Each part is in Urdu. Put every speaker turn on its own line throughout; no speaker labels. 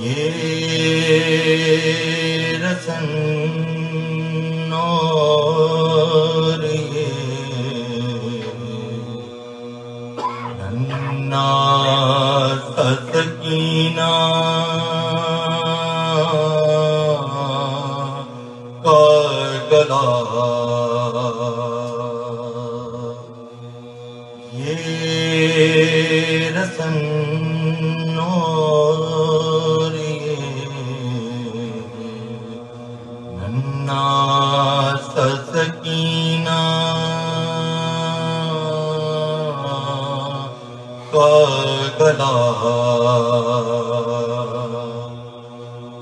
یہ رسن اور یہ ننا سکینہ کا گلا، یہ رسن اور یہ ننا سکینہ کا گلا،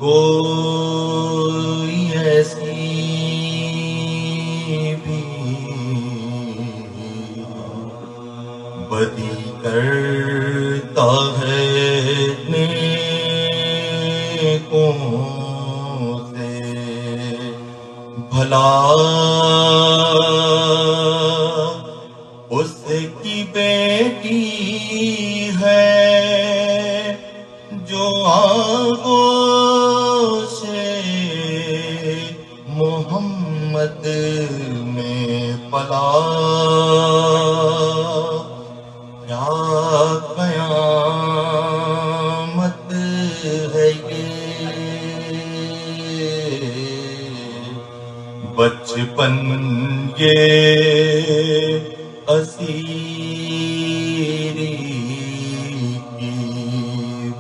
کوئی ایسی بھی بدی کرتا ہے نیکوں سے بھلا، اس کی بیٹی ہے جو آغوش محمد میں پلا، کیا قیامت ہے یہ، بچپن یہ اسیری کی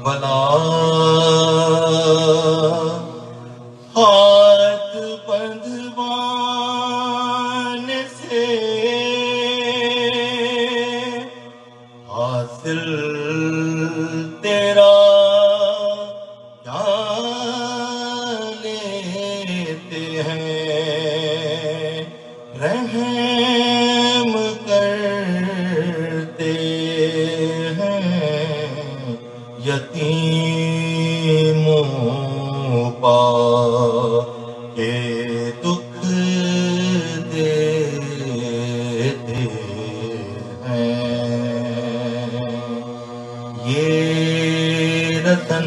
بلا، ہاتھ بندھوانے سے حاصل تیرا کیا لیتے ہیں، رحم کرتے ہیں یتیموں پا کے دکھ دیتے ہیں، یہ رتن